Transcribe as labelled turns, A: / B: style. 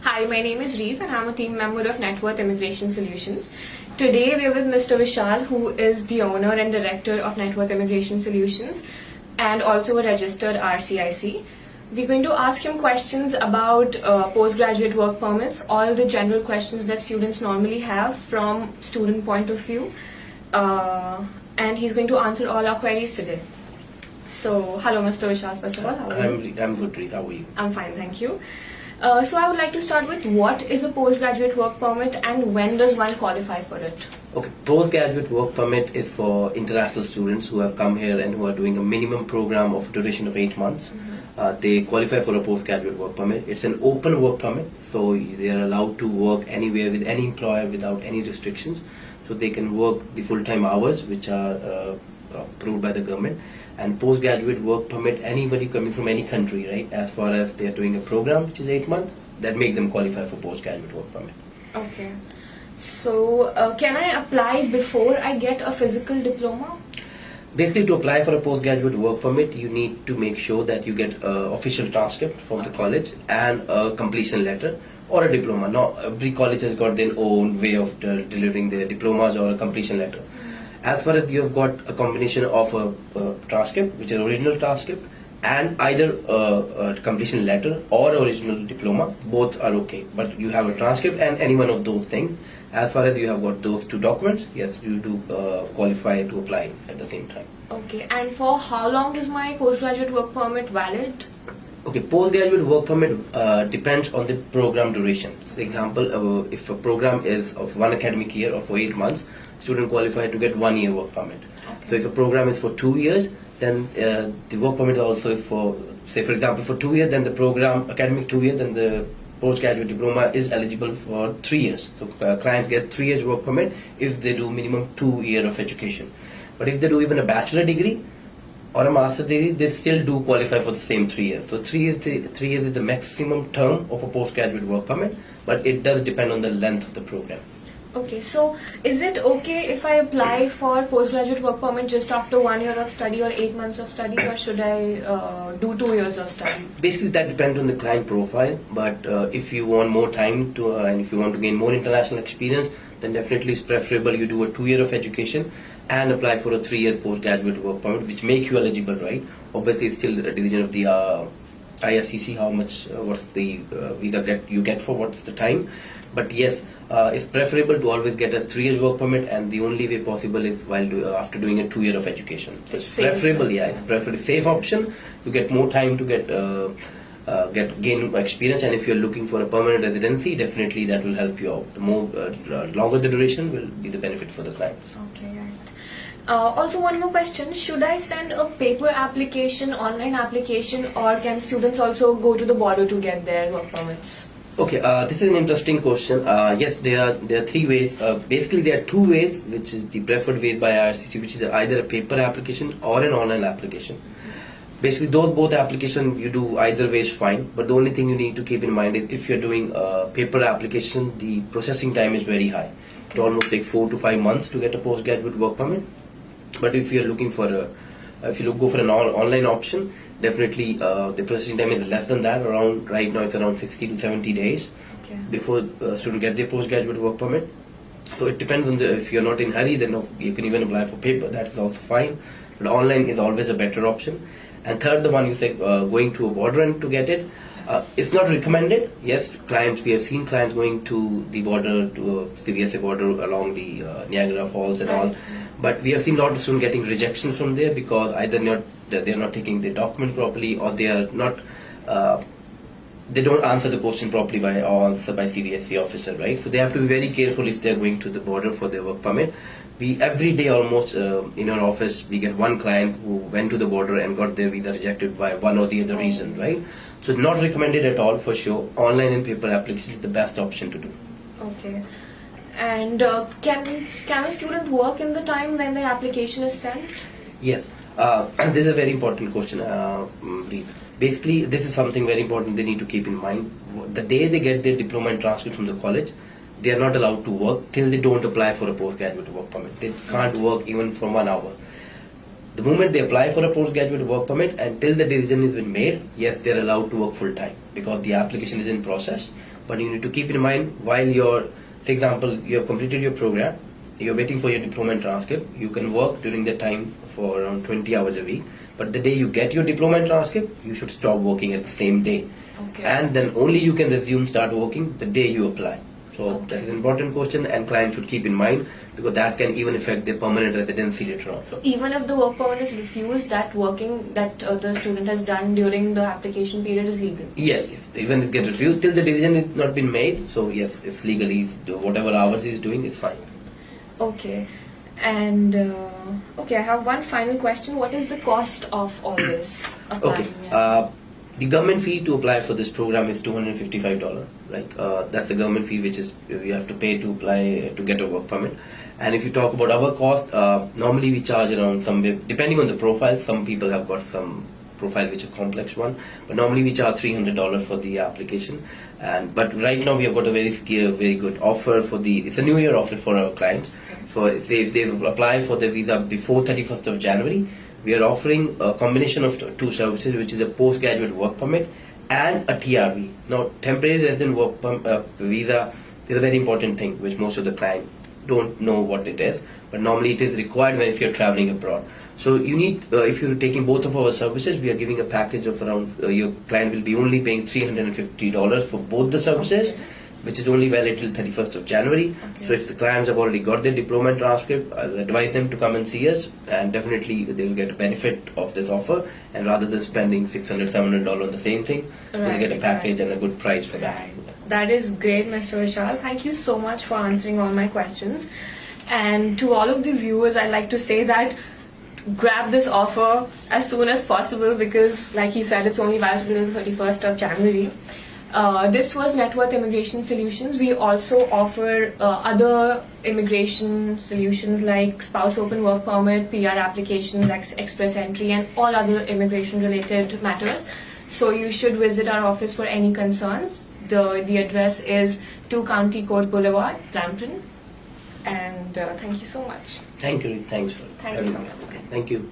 A: Hi, my name is Reef and I'm a team member of Networth Immigration Solutions. Today we're with Mr. Vishal, who is the owner and director of Networth Immigration Solutions and also a registered RCIC. We're going to ask him questions about postgraduate work permits, all the general questions that students normally have from student point of view. And he's going to answer all our queries today. So, hello Mr. Vishal, first of all. How are you?
B: I'm good, Reef. How are you?
A: I'm fine, thank you. So I would like to start with what is a postgraduate work permit and when does one qualify for it?
B: Okay, postgraduate work permit is for international students who have come here and who are doing a minimum program of duration of 8 months. They qualify for a postgraduate work permit. It's an open work permit, so they are allowed to work anywhere with any employer without any restrictions. So they can work the full-time hours which are approved by the government. And postgraduate work permit anybody coming from any country, right? As far as they are doing a program which is 8 months, that make them qualify for postgraduate work permit.
A: Okay. So can I apply before I get a physical diploma?
B: Basically, to apply for a postgraduate work permit, you need to make sure that you get an official transcript from the college and a completion letter or a diploma. Now, every college has got their own way of delivering their diplomas or a completion letter. As far as you have got a combination of a transcript, which is original transcript, and either a completion letter or original diploma, both are okay. But you have a transcript and any one of those things. As far as you have got those two documents, yes, you do qualify to apply at the same time.
A: Okay, and for how long is my postgraduate work permit valid?
B: Okay, postgraduate work permit depends on the program duration. For example, if a program is of 1 academic year or for 8 months, student qualify to get 1 year work permit. Okay. So if a program is for 2 years, then the work permit also is for, say for example, for 2 years, then the program, academic 2 years, then the postgraduate diploma is eligible for 3 years. So clients get 3 years work permit if they do minimum 2 years of education. But if they do even a bachelor degree or a master degree, they still do qualify for the same 3 years. So 3 years is the maximum term of a postgraduate work permit, but it does depend on the length of the program.
A: Okay, so is it okay if I apply for postgraduate work permit just after 1 year of study or 8 months of study, or should I do 2 years of study?
B: Basically, that depends on the client profile, but if you want more time to and if you want to gain more international experience, then definitely it's preferable you do a 2 year of education and apply for a 3 year postgraduate work permit, which make you eligible, right? Obviously, it's still a decision of the IRCC how much, what's the visa that you get for what's the time. But yes, it's preferable to always get a 3 year work permit, and the only way possible is while after doing a 2 year of education. So it's preferable, yeah, it's preferably safe option. You get more time to gain experience, and if you're looking for a permanent residency, definitely that will help you out. The more longer the duration will be the benefit for the clients.
A: Okay, right. Also, one more question: should I send a paper application, online application, or can students also go to the border to get their work permits?
B: Okay, this is an interesting question. Yes, there are 3 ways. Basically, there are 2 ways, which is the preferred way by IRCC, which is either a paper application or an online application. Basically, both applications you do either way is fine. But the only thing you need to keep in mind is if you're doing a paper application, the processing time is very high. It almost takes 4 to 5 months to get a postgraduate work permit. But if you're looking for if you go for an online option, definitely the processing time is less than that. Around right now it's around 60 to 70 days before student get their postgraduate work permit. So it depends on if you're not in hurry, then you can even apply for paper. That's also fine. But online is always a better option. And third, the one you say going to a border and to get it. It's not recommended. Yes, we have seen clients going to the border, to the VSA border along the Niagara Falls and all. But we have seen a lot of students getting rejections from there because either they are not taking the document properly, or they are not. They don't answer the question properly by CBSE officer, right? So they have to be very careful if they are going to the border for their work permit. We every day almost in our office we get one client who went to the border and got their visa rejected by one or the other reason, right? So not recommended at all for sure. Online and paper application is the best option to do.
A: Okay. And can a student work in the time when their application is sent?
B: Yes. This is a very important question. Basically, this is something very important they need to keep in mind. The day they get their diploma and transcript from the college, they are not allowed to work till they don't apply for a postgraduate work permit. They can't work even for 1 hour. The moment they apply for a postgraduate work permit, until the decision has been made, yes, they are allowed to work full time because the application is in process. But you need to keep in mind while for example, you have completed your program, you're waiting for your diploma and transcript, you can work during that time for around 20 hours a week. But the day you get your diploma and transcript, you should stop working at the same day.
A: Okay.
B: And then only you can start working the day you apply. So that is an important question, and clients should keep in mind, because that can even affect their permanent residency later on.
A: So even if the work permit is refused, that working that the student has done during the application period is legal?
B: Yes. Even if it gets refused, till the decision has not been made, so yes, it's legally, whatever hours he is doing is fine.
A: Okay. And okay, I have one final question. What is the cost of all this?
B: Okay. The government fee to apply for this program is $255. That's the government fee which is you have to pay to apply to get a work permit. And if you talk about our cost, normally we charge around somewhere, depending on the profile. Some people have got some profile which is a complex one, but normally we charge $300 for the application. But right now we have got a very good offer it's a New Year offer for our clients. For say if they apply for the visa before 31st of January, we are offering a combination of two services, which is a postgraduate work permit and a TRV. Now, temporary resident work visa is a very important thing, which most of the clients don't know what it is, but normally it is required if you're traveling abroad. So you need, if you're taking both of our services, we are giving a package of around, your client will be only paying $350 for both the services, which is only valid till 31st of January.
A: Okay.
B: So if the clients have already got their diploma and transcript, I'll advise them to come and see us, and definitely they will get a benefit of this offer. And rather than spending $600, $700 on the same thing, they'll get a package and a good price for that.
A: That is great, Mr. Vishal. Thank you so much for answering all my questions. And to all of the viewers, I'd like to say that grab this offer as soon as possible, because like he said, it's only valid until the 31st of January. This was Networth Immigration Solutions. We also offer other immigration solutions like spouse open work permit, PR applications, express entry, and all other immigration related matters. So you should visit our office for any concerns. The address is 2 County Court Boulevard, Brampton. And thank you so much.
B: Thank you. Thanks for
A: Thank you so much.
B: Thank you.